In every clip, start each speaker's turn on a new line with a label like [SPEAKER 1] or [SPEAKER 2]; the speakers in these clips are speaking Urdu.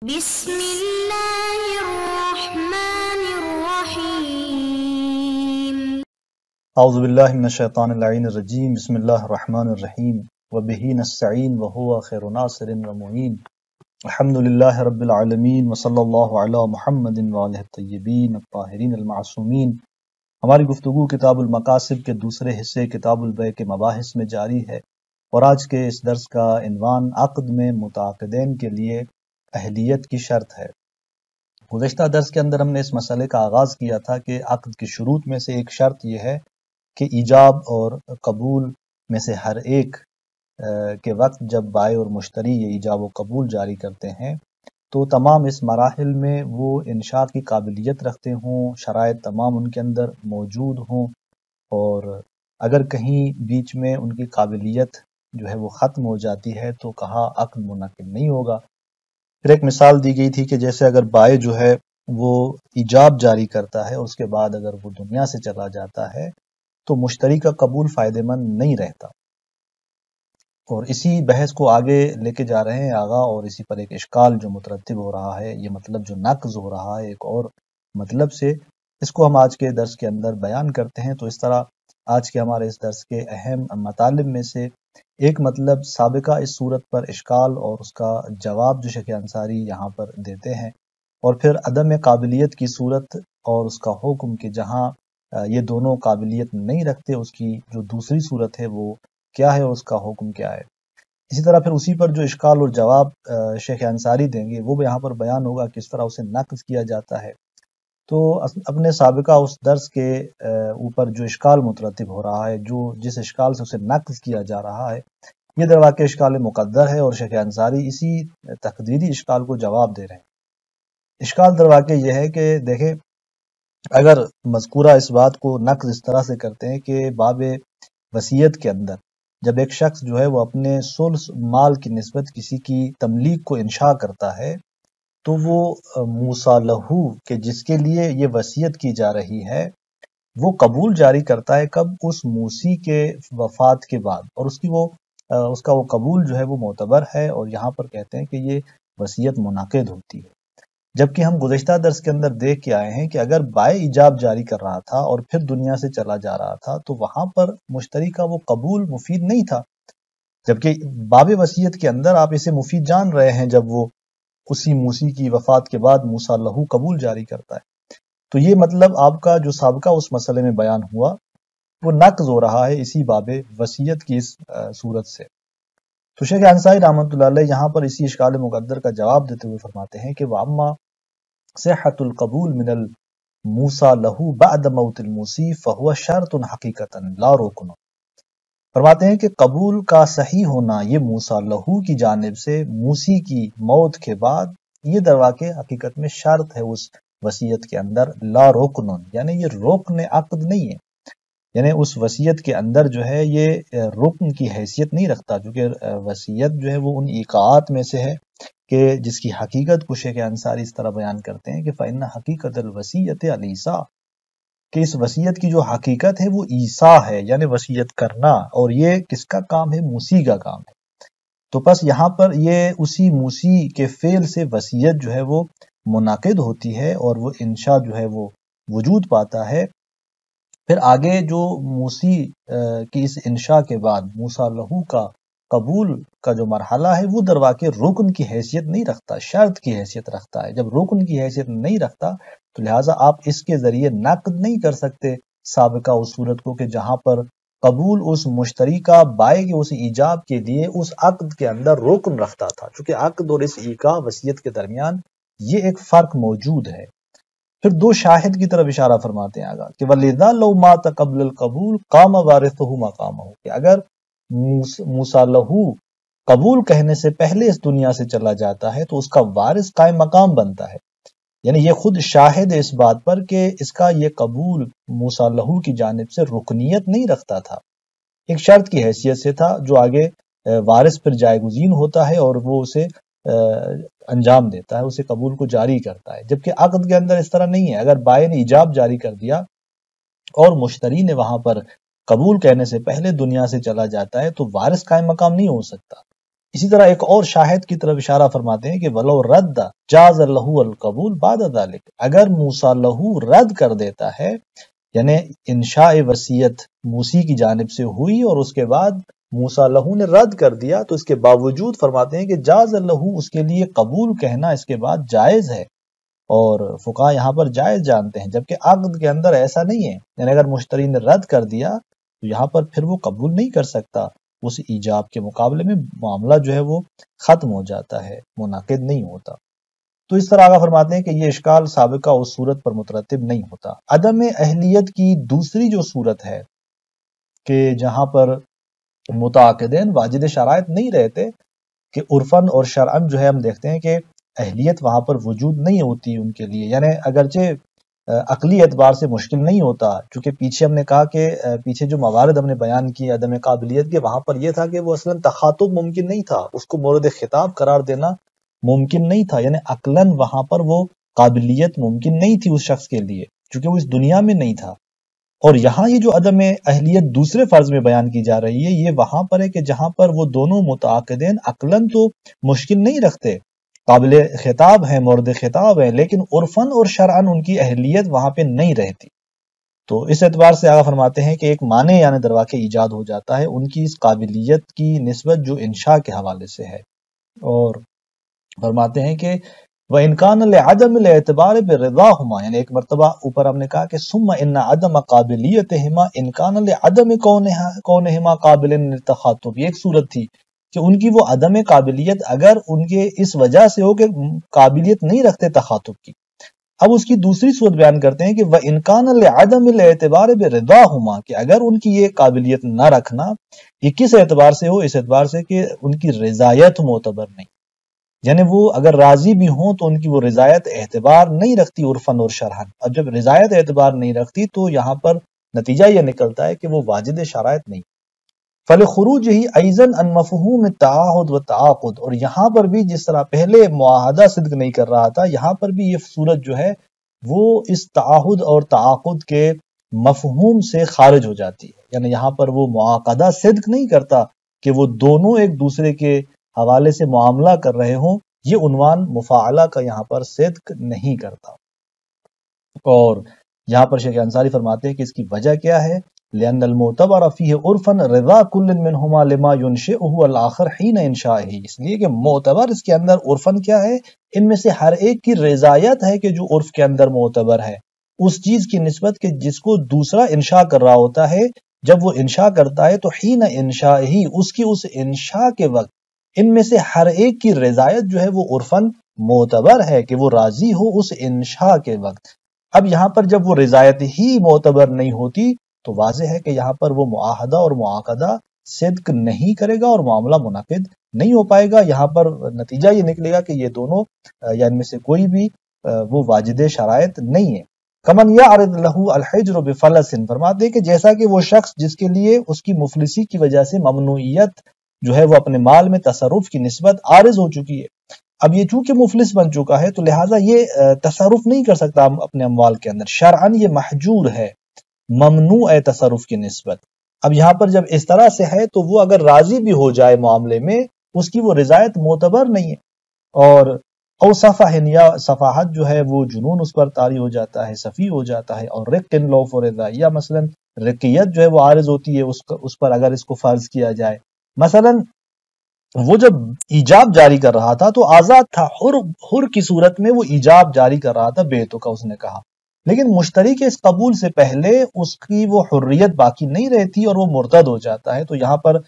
[SPEAKER 1] بسم اللہ الرحمن الرحیم
[SPEAKER 2] اعوذ باللہ من الشیطان اللعین الرجیم بسم اللہ الرحمن الرحیم وبہ نستعین وہو خیر ناصر ومعین الحمدللہ رب العالمین وصلی اللہ علی محمد وآلہ الطیبین الطاہرین المعصومین۔ ہماری گفتگو کتاب المقاصد کے دوسرے حصے کتاب البیع کے مباحث میں جاری ہے، اور آج کے اس درس کا عنوان عقد میں متعاقدین کے لیے اہلیت کی شرط ہے۔ گزشتہ درس کے اندر ہم نے اس مسئلے کا آغاز کیا تھا کہ عقد کی شروط میں سے ایک شرط یہ ہے کہ ایجاب اور قبول میں سے ہر ایک کے وقت جب بائع اور مشتری یہ ایجاب و قبول جاری کرتے ہیں تو تمام اس مراحل میں وہ انشاء کی قابلیت رکھتے ہوں، شرائط تمام ان کے اندر موجود ہوں، اور اگر کہیں بیچ میں ان کی قابلیت جو ہے وہ ختم ہو جاتی ہے تو کہا عقد منعقد نہیں ہوگا۔ پھر ایک مثال دی گئی تھی کہ جیسے اگر بائع جو ہے وہ ایجاب جاری کرتا ہے، اس کے بعد اگر وہ دنیا سے چلا جاتا ہے تو مشتری کا قبول فائدہ مند نہیں رہتا، اور اسی بحث کو آگے لے کے جا رہے ہیں آغا، اور اسی پر ایک اشکال جو مترتب ہو رہا ہے، یہ مطلب جو نقض ہو رہا ہے ایک اور مطلب سے، اس کو ہم آج کے درس کے اندر بیان کرتے ہیں۔ تو اس طرح آج کے ہمارے اس درس کے اہم مطالب میں سے ایک مطلب سابقہ اس صورت پر اشکال اور اس کا جواب جو شیخ انصاری یہاں پر دیتے ہیں، اور پھر عدم قابلیت کی صورت اور اس کا حکم کہ جہاں یہ دونوں قابلیت نہیں رکھتے اس کی جو دوسری صورت ہے وہ کیا ہے اور اس کا حکم کیا ہے۔ اسی طرح پھر اسی پر جو اشکال اور جواب شیخ انصاری دیں گے وہ بھی یہاں پر بیان ہوگا، کس طرح اسے نقض کیا جاتا ہے۔ تو اپنے سابقہ اس درس کے اوپر جو اشکال مترتب ہو رہا ہے، جس اشکال سے اسے نقض کیا جا رہا ہے، یہ در واقع اشکال مقدر ہے، اور شیخ انصاری اسی تقدیری اشکال کو جواب دے رہے ہیں۔ اشکال در واقع یہ ہے کہ دیکھیں، اگر مذکورہ اس بات کو نقض اس طرح سے کرتے ہیں کہ باب وصیت کے اندر جب ایک شخص جو ہے وہ اپنے ثلث مال کی نسبت کسی کی تملیک کو انشاء کرتا ہے تو وہ موصی لہو کہ جس کے لیے یہ وصیت کی جا رہی ہے وہ قبول جاری کرتا ہے کب؟ اس موصی کے وفات کے بعد، اور اس کا وہ قبول جو ہے وہ معتبر ہے، اور یہاں پر کہتے ہیں کہ یہ وصیت منعقد ہوتی ہے۔ جبکہ ہم گزشتہ درس کے اندر دیکھ کے آئے ہیں کہ اگر بائع ایجاب جاری کر رہا تھا اور پھر دنیا سے چلا جا رہا تھا تو وہاں پر مشتری کا وہ قبول مفید نہیں تھا، جبکہ باب وصیت کے اندر آپ اسے مفید جان رہے ہیں جب وہ اسی موصی کی وفات کے بعد موصی لہو قبول جاری کرتا ہے۔ تو یہ مطلب آپ کا جو سابقہ اس مسئلے میں بیان ہوا وہ نقض ہو رہا ہے اسی باب وصیت کی اس صورت سے۔ تو شیخ انصاری رحمۃ اللہ علیہ یہاں پر اسی اشکال مقدر کا جواب دیتے ہوئے فرماتے ہیں کہ وَأَمَّا صحة القبول من الموصى له بعد موت الموصي فهو شرط حقیقتا لا رکن۔ فرماتے ہیں کہ قبول کا صحیح ہونا یہ موصی لہو کی جانب سے موصی کی موت کے بعد یہ در واقع حقیقت میں شرط ہے اس وصیت کے اندر، لا رکن، یعنی یہ رکن عقد نہیں ہے، یعنی اس وصیت کے اندر جو ہے یہ رکن کی حیثیت نہیں رکھتا، کیونکہ وصیت جو ہے وہ ان ایقاعات میں سے ہے کہ جس کی حقیقت کو شیخ انصاری اس طرح بیان کرتے ہیں کہ فإن حقیقت الوصیت الایصاء، کہ اس وصیت کی جو حقیقت ہے وہ ایصاء ہے، یعنی وصیت کرنا، اور یہ کس کا کام ہے؟ موصی کا کام ہے۔ تو پس یہاں پر یہ اسی موصی کے فعل سے وصیت جو ہے وہ منعقد ہوتی ہے اور وہ انشاء جو ہے وہ وجود پاتا ہے۔ پھر آگے جو موصی کی اس انشاء کے بعد موصی لہو کا قبول کا جو مرحلہ ہے وہ در واقع رکن کی حیثیت نہیں رکھتا، شرط کی حیثیت رکھتا ہے۔ جب رکن کی حیثیت نہیں رکھتا تو لہٰذا آپ اس کے ذریعے نقد نہیں کر سکتے سابقہ اس صورت کو کہ جہاں پر قبول اس مشتری کا بائع کے اس ایجاب کے لیے اس عقد کے اندر رکن رکھتا تھا، چونکہ عقد اور اس ایقاع وصیت کے درمیان یہ ایک فرق موجود ہے۔ پھر دو شاہد کی طرف اشارہ فرماتے ہیں آگا کہ وَلِذَا لَوْ مَاتَ قَبْلَ الْقَبُولِ قَامَ وَارِثُهُ مَقَامَهُ، کہ اگر موصی لہو قبول کہنے سے پہلے اس دنیا سے چلا جاتا ہے تو اس کا وارث قائم مقام بنتا ہے، یعنی یہ خود شاہد ہے اس بات پر کہ اس کا یہ قبول موصی لہو کی جانب سے رکنیت نہیں رکھتا تھا، ایک شرط کی حیثیت سے تھا جو آگے وارث پر جائے گزین ہوتا ہے اور وہ اسے انجام دیتا ہے، اسے قبول کو جاری کرتا ہے۔ جبکہ عقد کے اندر اس طرح نہیں ہے، اگر بائع نے ایجاب جاری کر دیا اور مشتری نے وہاں پر قبول کہنے سے پہلے دنیا سے چلا جاتا ہے تو وارث قائم مقام نہیں ہو سکتا، اسی طرح ایک اور شاہد کی طرف اشارہ فرماتے ہیں کہ وَلَوْ رَدَّ جَازَ لَهُ الْقَبُولُ بَعْدَ ذَلِكَ، اگر موسیٰ لہو رد کر دیتا ہے، یعنی انشاء وصیت موسی کی جانب سے ہوئی اور اس کے بعد موسیٰ لہو نے رد کر دیا، تو اس کے باوجود فرماتے ہیں کہ جاز لہو، اس کے لیے قبول کہنا اس کے بعد جائز ہے، اور فقہا یہاں پر جائز جانتے ہیں، جبکہ عقد کے اندر ایسا نہیں ہے، یعنی اگر مشتری نے رد کر دیا تو یہاں پر پھر وہ قبول نہیں کر سکتا، اس ایجاب کے مقابلے میں معاملہ جو ہے وہ ختم ہو جاتا ہے، منعقد نہیں ہوتا۔ تو اس طرح آگا فرماتے ہیں کہ یہ اشکال سابقہ اس صورت پر مترتب نہیں ہوتا۔ عدم اہلیت کی دوسری جو صورت ہے کہ جہاں پر متعاقدین واجد شرائط نہیں رہتے، کہ عرفاً اور شرعاً جو ہے ہم دیکھتے ہیں کہ اہلیت وہاں پر وجود نہیں ہوتی ان کے لیے، یعنی اگرچہ عقلی اعتبار سے مشکل نہیں ہوتا، چونکہ پیچھے ہم نے کہا کہ پیچھے جو موارد ہم نے بیان کیے عدم قابلیت کے، وہاں پر یہ تھا کہ وہ اصلاً تخاطب ممکن نہیں تھا، اس کو مورد خطاب قرار دینا ممکن نہیں تھا، یعنی عقلاً وہاں پر وہ قابلیت ممکن نہیں تھی اس شخص کے لیے، چونکہ وہ اس دنیا میں نہیں تھا۔ اور یہاں یہ جو عدم اہلیت دوسرے فرض میں بیان کی جا رہی ہے، یہ وہاں پر ہے کہ جہاں پر وہ دونوں متعاقدین عقلاً تو مشکل نہیں رکھتے، قابل خطاب ہیں، مورد خطاب ہیں، لیکن عرفاً اور شرعاً ان کی اہلیت وہاں پہ نہیں رہتی۔ تو اس اعتبار سے آگا فرماتے ہیں کہ ایک معنی یعنی درواقع ایجاد ہو جاتا ہے ان کی اس قابلیت کی نسبت جو انشاء کے حوالے سے ہے، اور فرماتے ہیں کہ وَإِنْ كَانَ لِعَدَمِ الْاعْتِبَارِ بِرِضَاهُمَا، یعنی ایک مرتبہ اوپر ہم نے کہا کہ ثُمَّ إِنَّ عَدَمَ قَابِلِيَتِهِمَا إِنْ كَانَ لِعَدَمِ كَوْنِهِمَا قَابِلٍ لِلتَّخَاطُبِ، یہ ایک صورت تھی کہ ان کی وہ عدم قابلیت اگر ان کے اس وجہ سے ہو کہ قابلیت نہیں رکھتے تخاطب کی۔ اب اس کی دوسری صورت بیان کرتے ہیں کہ وَإِنْ كَانَ لِعَدَمِ الْاعْتِبَارِ بِرِضَاهُمَا، کہ اگر ان کی یہ قابلیت نہ رکھنا، یہ کس اعتبار سے ہو؟ اس اعتبار سے کہ ان کی رضایت معتبر نہیں، یعنی وہ اگر راضی بھی ہوں تو ان کی وہ رضایت اعتبار نہیں رکھتی عرفاً اور شرعاً، اور جب رضایت اعتبار نہیں رکھتی تو یہاں پر نتیجہ یہ نکلتا ہے کہ وہ واجد شرائط نہیں۔ فَلِخُرُوجِهِ أَيْضًا عَنْ مَفْهُومِ التَّعَاهُدِ وَالتَّعَاقُدِ، اور یہاں پر بھی جس طرح پہلے معاہدہ صدق نہیں کر رہا تھا، یہاں پر بھی یہ صورت جو ہے وہ اس تعاہد اور تعاقد کے مفہوم سے خارج ہو جاتی ہے، یعنی یہاں پر وہ معاقدہ صدق نہیں کرتا کہ وہ دونوں ایک دوسرے کے حوالے سے معاملہ کر رہے ہوں، یہ عنوان مفاعلہ کا یہاں پر صدق نہیں کرتا۔ اور یہاں پر شیخ انصاری فرماتے ہیں کہ اس کی وجہ کیا ہے؟ لأن المعتبر فيه عرفا رضا كل منهما لما ينشئه الآخر حين انشائه، اس لیے کہ معتبر اس کے اندر عرفاً کیا ہے؟ ان میں سے ہر ایک کی رضایت ہے کہ جو عرف کے اندر معتبر ہے اس چیز کی نسبت کہ جس کو دوسرا انشاء کر رہا ہوتا ہے، جب وہ انشاء کرتا ہے تو حین انشائه، اس کی اس انشاء کے وقت ان میں سے ہر ایک کی رضایت جو ہے وہ عرفاً معتبر ہے کہ وہ راضی ہو اس انشاء کے وقت۔ اب یہاں پر جب وہ رضایت ہی معتبر نہیں ہوتی تو واضح ہے کہ یہاں پر وہ معاہدہ اور معاقدہ صدق نہیں کرے گا اور معاملہ منعقد نہیں ہو پائے گا۔ یہاں پر نتیجہ یہ نکلے گا کہ یہ دونوں یا ان میں سے کوئی بھی وہ واجد شرائط نہیں ہے۔ کمن یعرض لہ الحجر بفلس، فرماتے ہیں کہ جیسا کہ وہ شخص جس کے لیے اس کی مفلسی کی وجہ سے ممنوعیت جو ہے وہ اپنے مال میں تصرف کی نسبت عارض ہو چکی ہے، اب یہ چونکہ مفلس بن چکا ہے تو لہٰذا یہ تصرف نہیں کر سکتا اپنے اموال کے اندر، شرعاً یہ محجور ہے، ممنوع ہے تصرف کی نسبت۔ اب یہاں پر جب اس طرح سے ہے تو وہ اگر راضی بھی ہو جائے معاملے میں اس کی وہ رضایت معتبر نہیں ہے، اور او صفحن، یا صفاحت جو ہے وہ جنون اس پر طاری ہو جاتا ہے، صفی ہو جاتا ہے، اور رقن لو فرضا، یا مثلا رقیت جو ہے وہ عارض ہوتی ہے اس پر اگر اس کو فرض کیا جائے۔ مثلا وہ جب ایجاب جاری کر رہا تھا تو آزاد تھا، حر کی صورت میں وہ ایجاب جاری کر رہا تھا بیعتوں کا، اس نے کہا، لیکن مشتری کے اس قبول سے پہلے اس کی وہ حریت باقی نہیں رہتی اور وہ مرتد ہو جاتا ہے، تو یہاں پر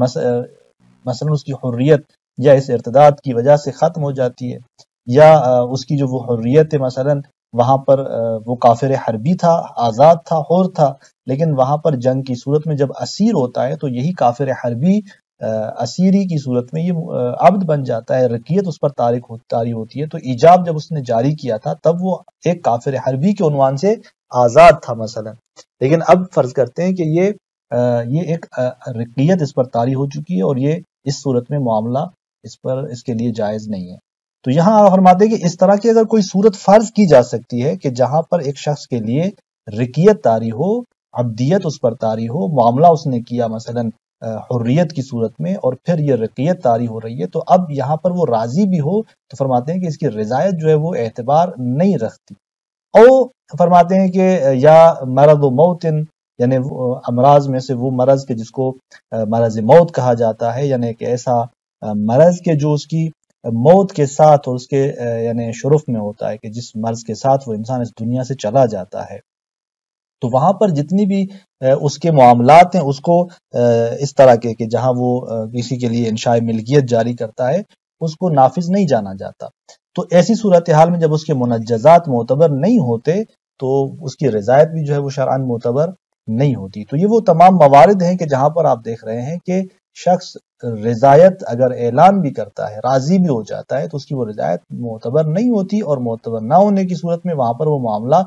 [SPEAKER 2] مثلا اس کی حریت یا اس ارتداد کی وجہ سے ختم ہو جاتی ہے، یا اس کی جو وہ حریت ہے مثلا وہاں پر وہ کافر حربی تھا، آزاد تھا، حر تھا، لیکن وہاں پر جنگ کی صورت میں جب اسیر ہوتا ہے تو یہی کافر حربی اسیری کی صورت میں یہ عبد بن جاتا ہے، رقیت اس پر طاری ہوتی ہے، تو ایجاب جب اس نے جاری کیا تھا تب وہ ایک کافر حربی کے عنوان سے آزاد تھا مثلا، لیکن اب فرض کرتے ہیں کہ یہ ایک رقیت اس پر طاری ہو چکی ہے اور یہ اس صورت میں معاملہ اس کے لیے جائز نہیں ہے۔ تو یہاں فرماتے ہیں کہ اس طرح کی اگر کوئی صورت فرض کی جا سکتی ہے کہ جہاں پر ایک شخص کے لیے رقیت طاری ہو، عبدیت اس پر طاری ہو، معاملہ اس نے کیا مثلا حریت کی صورت میں، اور پھر یہ رقیت طاری ہو رہی ہے، تو اب یہاں پر وہ راضی بھی ہو تو فرماتے ہیں کہ اس کی رضایت جو ہے وہ اعتبار نہیں رکھتی۔ اور فرماتے ہیں کہ یا مرض و موتن، یعنی امراض میں سے وہ مرض کہ جس کو مرض موت کہا جاتا ہے، یعنی کہ ایسا مرض کہ جو اس کی موت کے ساتھ اور اس کے یعنی شرف میں ہوتا ہے، کہ جس مرض کے ساتھ وہ انسان اس دنیا سے چلا جاتا ہے، تو وہاں پر جتنی بھی اس کے معاملات ہیں اس کو اس طرح کے کہ جہاں وہ کسی کے لیے انشاء ملکیت جاری کرتا ہے اس کو نافذ نہیں جانا جاتا۔ تو ایسی صورتحال میں جب اس کے منجزات معتبر نہیں ہوتے تو اس کی رضایت بھی جو ہے وہ شرعاً معتبر نہیں ہوتی۔ تو یہ وہ تمام موارد ہیں کہ جہاں پر آپ دیکھ رہے ہیں کہ شخص رضایت اگر اعلان بھی کرتا ہے، راضی بھی ہو جاتا ہے، تو اس کی وہ رضایت معتبر نہیں ہوتی، اور معتبر نہ ہونے کی صورت میں وہاں پر وہ معاملہ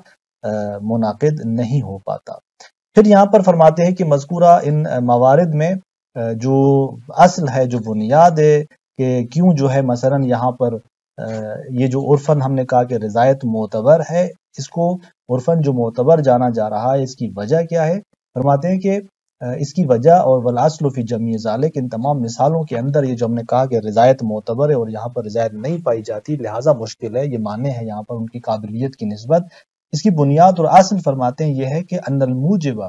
[SPEAKER 2] منعقد نہیں ہو پاتا۔ پھر یہاں پر فرماتے ہیں کہ مذکورہ ان موارد میں جو اصل ہے، جو بنیاد ہے کہ کیوں جو ہے مثلا یہاں پر یہ جو عرفاً ہم نے کہا کہ رضایت معتبر ہے، اس کو عرفاً جو معتبر جانا جا رہا ہے، اس کی وجہ کیا ہے؟ فرماتے ہیں کہ اس کی وجہ اور والاصل فی جمیع ذالک، ان تمام مثالوں کے اندر یہ جو ہم نے کہا کہ رضایت معتبر ہے اور یہاں پر رضایت نہیں پائی جاتی، لہٰذا مشکل ہے، یہ معنی ہے یہاں پر ان کی قابلیت کی نسبت۔ اس کی بنیاد اور اصل فرماتے ہیں یہ ہے کہ ان الموجب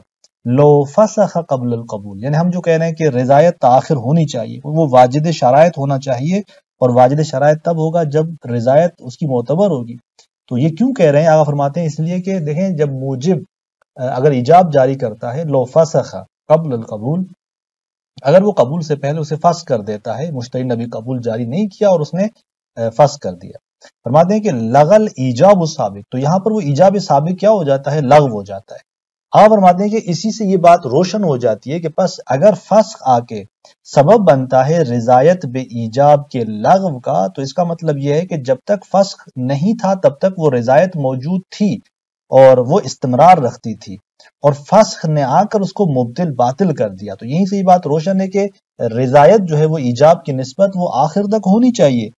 [SPEAKER 2] لو فسخ قبل القبول، یعنی ہم جو کہہ رہے ہیں کہ رضایت تاخیر ہونی چاہیے، وہ واجد شرائط ہونا چاہیے، اور واجد شرائط تب ہوگا جب رضایت اس کی معتبر ہوگی۔ تو یہ کیوں کہہ رہے ہیں؟ آگے فرماتے ہیں اس لیے کہ دیکھیں جب موجب اگر ایجاب جاری کرتا ہے، لو فسخ قبل القبول، اگر وہ قبول سے پہلے اسے فسخ کر دیتا ہے، مشتری نے بھی قبول جاری نہیں کیا اور اس نے فسخ کر دیا، فرماتے ہیں کہ لغل ایجاب السابق، تو یہاں پر وہ ایجاب سابق کیا ہو جاتا ہے؟ لغو ہو جاتا ہے۔ آپ فرماتے ہیں کہ اسی سے یہ بات روشن ہو جاتی ہے کہ پس اگر فسخ آ کے سبب بنتا ہے رضایت بے ایجاب کے لغو کا، تو اس کا مطلب یہ ہے کہ جب تک فسخ نہیں تھا تب تک وہ رضایت موجود تھی اور وہ استمرار رکھتی تھی، اور فسخ نے آ کر اس کو مبدل باطل کر دیا۔ تو یہیں سے یہ بات روشن ہے کہ رضایت جو ہے وہ ایجاب کی نسبت وہ آخر تک ہونی چاہیے۔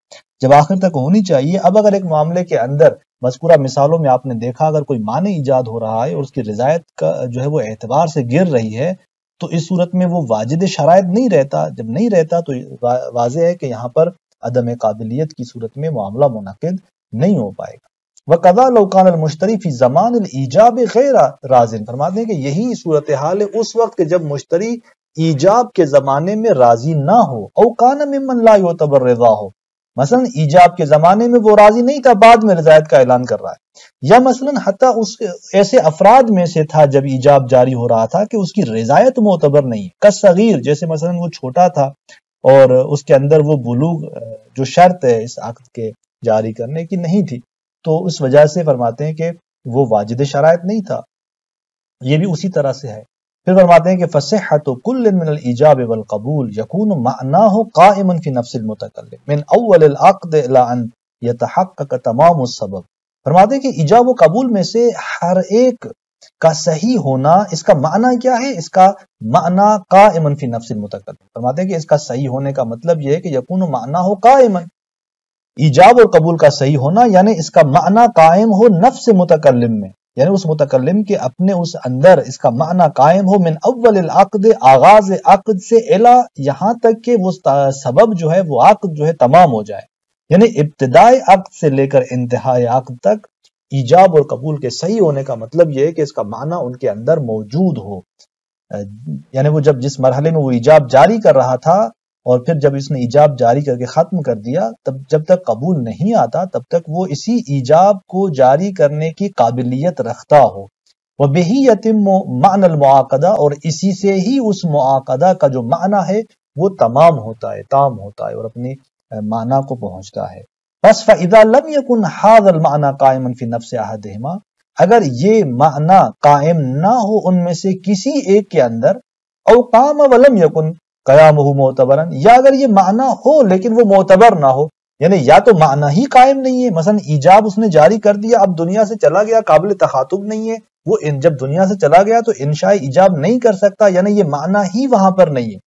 [SPEAKER 2] جب آخر تک ہونی چاہیے، اب اگر ایک معاملے کے اندر مذکورہ مثالوں میں آپ نے دیکھا اگر کوئی معنی ایجاد ہو رہا ہے اور اس کی رضایت کا جو ہے وہ اعتبار سے گر رہی ہے، تو اس صورت میں وہ واجد شرائط نہیں رہتا۔ جب نہیں رہتا تو واضح ہے کہ یہاں پر عدم قابلیت کی صورت میں معاملہ منعقد نہیں ہو پائے گا۔ وَقَضَى لَوْ كَانَ الْمُشْتَرِي فِي زَمَانِ الْإِيجَابِ غَيْرَ رَاضٍ، فرماتے ہیں کہ یہی صورتحال ہے اس وقت کہ جب مشتری ایجاب کے زمانے میں راضی نہ ہو، او کان ممن لا یعتبر رضا ہو، مثلا ایجاب کے زمانے میں وہ راضی نہیں تھا، بعد میں رضایت کا اعلان کر رہا ہے، یا مثلا حتیٰ اس ایسے افراد میں سے تھا جب ایجاب جاری ہو رہا تھا کہ اس کی رضایت معتبر نہیں ہے، کالصغیر، جیسے مثلا وہ چھوٹا تھا اور اس کے اندر وہ بلوغ جو شرط ہے اس عقد کے جاری کرنے کی نہیں تھی، تو اس وجہ سے فرماتے ہیں کہ وہ واجد شرائط نہیں تھا۔ یہ بھی اسی طرح سے ہے۔ پھر فرماتے ہیں کہ فصحۃ کل من الایجاب والقبول یکون معناہ قائما فی نفس المتکلم من اول العقد الی ان یتحقق تمام السبب، فرماتے ہیں کہ ایجاب و قبول میں سے ہر ایک کا صحیح ہونا، اس کا معنی کیا ہے؟ اس کا معنی قائما فی نفس المتکلم، فرماتے ہیں کہ اس کا صحیح ہونے کا مطلب یہ ہے کہ یکون معناہ قائما، ایجاب اور قبول کا صحیح ہونا یعنی اس کا معنی قائم ہو نفس متکلم میں، یعنی اس متکلم کے اپنے اس اندر اس کا معنی قائم ہو، من اول العقد، آغاز عقد سے، الی، یہاں تک کہ وہ سبب جو ہے وہ عقد جو ہے تمام ہو جائے، یعنی ابتدائی عقد سے لے کر انتہائی عقد تک ایجاب اور قبول کے صحیح ہونے کا مطلب یہ ہے کہ اس کا معنی ان کے اندر موجود ہو، یعنی وہ جس مرحلے میں وہ ایجاب جاری کر رہا تھا اور پھر جب اس نے ایجاب جاری کر کے ختم کر دیا، تب جب تک قبول نہیں آتا تب تک وہ اسی ایجاب کو جاری کرنے کی قابلیت رکھتا ہو، وَبِهِ يَتِمُّ مَعْنَى الْمُعَاقَدَةِ، اور اسی سے ہی اس معاقدہ کا جو معنی ہے وہ تمام ہوتا ہے، تام ہوتا ہے اور اپنی معنی کو پہنچتا ہے۔ بس فَإِذَا لَمْ يَكُنْ هَذَا الْمَعْنَى قَائِمًا فِي نَفْسِ أَحَدِهِمَا، اگر یہ معنی قائم نہ ہو ان میں سے کسی ایک کے اندر، او قام ولم یکن قیامہ معتبرا، یا اگر یہ معنی ہو لیکن وہ معتبر نہ ہو، یعنی یا تو معنی ہی قائم نہیں ہے، مثلا ایجاب اس نے جاری کر دیا، اب دنیا سے چلا گیا، قابل تخاطب نہیں ہے، وہ جب دنیا سے چلا گیا تو انشاء ایجاب نہیں کر سکتا، یعنی یہ معنی ہی وہاں پر نہیں ہے،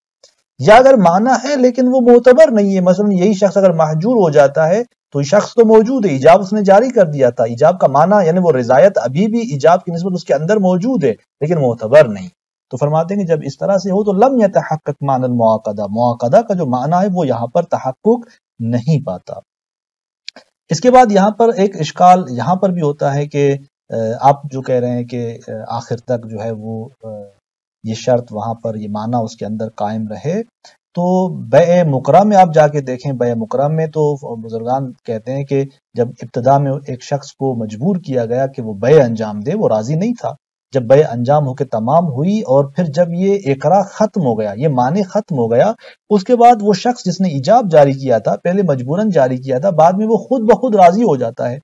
[SPEAKER 2] یا اگر معنی ہے لیکن وہ معتبر نہیں ہے، مثلا یہی شخص اگر محجور ہو جاتا ہے تو شخص تو موجود ہے، ایجاب اس نے جاری کر دیا تھا، ایجاب کا معنی یعنی وہ رضایت ابھی بھی ایجاب کی نسبت اس کے اندر موجود ہے لیکن معتبر نہیں، تو فرماتے ہیں کہ جب اس طرح سے ہو تو لم یتحقق معنی المعاقدہ، معاقدہ کا جو معنی ہے وہ یہاں پر تحقق نہیں پاتا۔ اس کے بعد یہاں پر ایک اشکال یہاں پر بھی ہوتا ہے کہ آپ جو کہہ رہے ہیں کہ آخر تک جو ہے وہ یہ شرط وہاں پر یہ معنی اس کے اندر قائم رہے، تو بیع مکرہ میں آپ جا کے دیکھیں، بیع مکرہ میں تو بزرگان کہتے ہیں کہ جب ابتدا میں ایک شخص کو مجبور کیا گیا کہ وہ بیع انجام دے، وہ راضی نہیں تھا، جب بیع انجام ہو کے تمام ہوئی اور پھر جب یہ اقرار ختم ہو گیا، یہ معنی ختم ہو گیا، اس کے بعد وہ شخص جس نے ایجاب جاری کیا تھا، پہلے مجبوراً جاری کیا تھا، بعد میں وہ خود بخود راضی ہو جاتا ہے،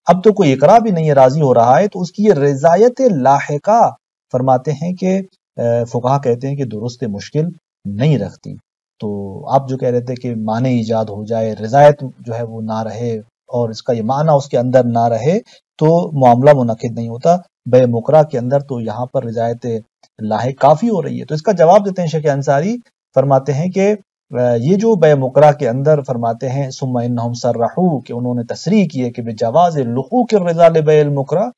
[SPEAKER 2] اب تو کوئی اقرار بھی نہیں ہے، راضی ہو رہا ہے، تو اس کی یہ رضایت لاحقہ فرماتے ہیں کہ فقہا کہتے ہیں کہ درست مشکل نہیں رکھتی۔ تو آپ جو کہہ رہے تھے کہ معنی ایجاد ہو جائے، رضایت جو ہے وہ نہ رہے اور اس کا یہ معنی اس کے اندر نہ رہے تو معاملہ منعقد نہیں ہوتا۔ بیع مکرہ کے اندر تو یہاں پر رضایت لاحق کافی ہو رہی ہے۔ تو اس کا جواب دیتے ہیں شیخ انصاری، فرماتے ہیں کہ یہ جو بیع مکرہ کے اندر فرماتے ہیں ثم انہم صرحوا، کہ انہوں نے تصریح کی ہے کہ بجواز لحوق الرضا لبیع المکرہ،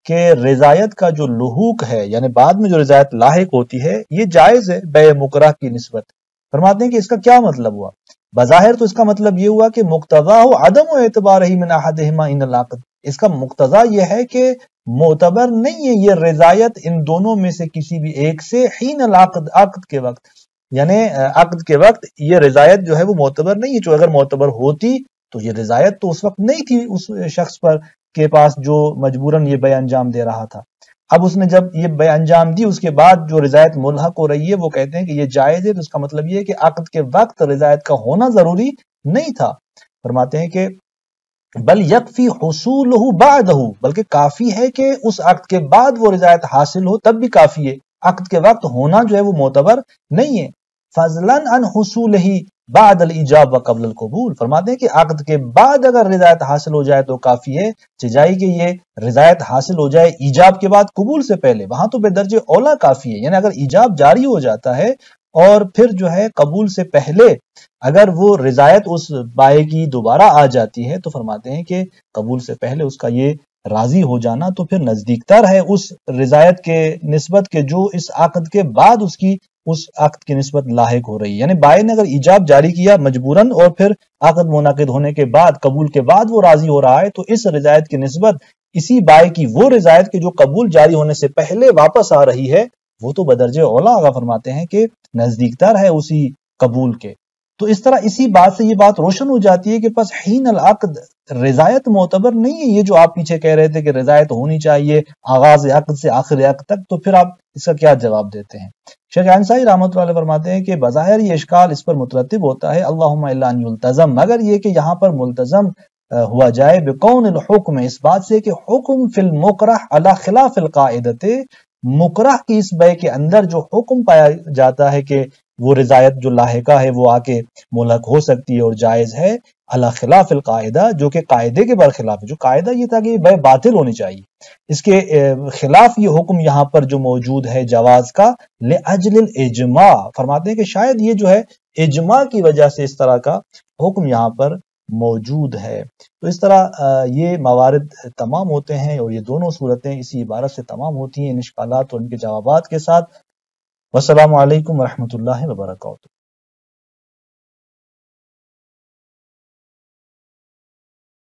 [SPEAKER 2] کہ رضایت کا جو لحوق ہے یعنی بعد میں جو رضایت لاحق ہوتی ہے یہ جائز ہے بیع مکرہ کی نسبت۔ فرماتے ہیں کہ اس کا کیا مطلب ہوا؟ بظاہر تو اس کا مطلب یہ ہوا کہ مقتضا عدم اعتبارہ من احدہما ان العقد، اس کا مقتضا یہ ہے کہ معتبر نہیں ہے یہ رضایت ان دونوں میں سے کسی بھی ایک سے حین العقد، عقد کے وقت، یعنی عقد کے وقت یہ رضایت جو ہے وہ معتبر نہیں ہے، جو اگر معتبر ہوتی تو یہ رضایت تو اس وقت نہیں تھی اس شخص پر کے پاس جو مجبوراً یہ بیع انجام دے رہا تھا۔ اب اس نے جب یہ بیع انجام دی اس کے بعد جو رضایت ملحق ہو رہی ہے وہ کہتے ہیں کہ یہ جائز ہے، تو اس کا مطلب یہ ہے کہ عقد کے وقت رضایت کا ہونا ضروری نہیں تھا۔ فرماتے ہیں کہ بل یکفی حصولہ بعدہ، بلکہ کافی ہے کہ اس عقد کے بعد وہ رضایت حاصل ہو تب بھی کافی ہے، عقد کے وقت ہونا جو ہے وہ معتبر نہیں ہے۔ فضلا عن حصولہ بعد الایجاب و قبل القبول، فرماتے ہیں کہ عقد کے بعد اگر رضایت حاصل ہو جائے تو کافی ہے، چاہیے کہ یہ رضایت حاصل ہو جائے ایجاب کے بعد قبول سے پہلے، وہاں تو بے درجہ اولا کافی ہے، یعنی اگر ایجاب جاری ہو جاتا ہے اور پھر جو ہے قبول سے پہلے اگر وہ رضایت اس بائع کی دوبارہ آ جاتی ہے تو فرماتے ہیں کہ قبول سے پہلے اس کا یہ راضی ہو جانا تو پھر نزدیک تر ہے اس رضایت کے نسبت کے جو اس عقد کے بعد اس عقد کی نسبت لاحق ہو رہی ہے، یعنی بائع نے اگر ایجاب جاری کیا مجبوراً اور پھر عقد منعقد ہونے کے بعد قبول کے بعد وہ راضی ہو رہا ہے تو اس رضایت کی نسبت اسی بائع کی وہ رضایت کے جو قبول جاری ہونے سے پہلے واپس آ رہی ہے وہ تو بدرجہ اولا آگا فرماتے ہیں کہ نزدیک تر ہے اسی قبول کے۔ تو اس طرح اسی بات سے یہ بات روشن ہو جاتی ہے کہ پس حین العقد رضایت معتبر نہیں ہے، یہ جو آپ پیچھے کہہ رہے تھے کہ رضایت ہونی چاہیے آغاز عقد سے آخر عقد تک، تو پھر آپ اس کا کیا جواب دیتے ہیں؟ شیخ انصاری رحمۃ اللہ علیہ فرماتے ہیں کہ بظاہر یہ اشکال اس پر مترتب ہوتا ہے اللہم الا ان یلتزم، مگر یہ کہ یہاں پر ملتزم ہوا جائے بکون الحکم، اس بات سے کہ حکم فی المکرہ علی خلاف القاعدۃ، مکرہ کی اس بیع کے اندر جو حکم پایا جاتا ہے کہ وہ رضایت جو لاحقہ ہے وہ آ کے ملحق ہو سکتی ہے اور جائز ہے، علی خلاف القاعدہ، جو کہ قاعدے کے برخلاف ہے، جو قاعدہ یہ تھا کہ یہ بیع باطل ہونی چاہیے، اس کے خلاف یہ حکم یہاں پر جو موجود ہے جواز کا لأجل الاجماع، فرماتے ہیں کہ شاید یہ جو ہے اجماع کی وجہ سے اس طرح کا حکم یہاں پر موجود ہے۔ تو اس طرح یہ موارد تمام ہوتے ہیں اور یہ دونوں صورتیں اسی عبارت سے تمام ہوتی ہیں ان اشکالات اور ان کے جوابات کے ساتھ۔ والسلام علیکم ورحمۃ اللہ وبرکاتہ۔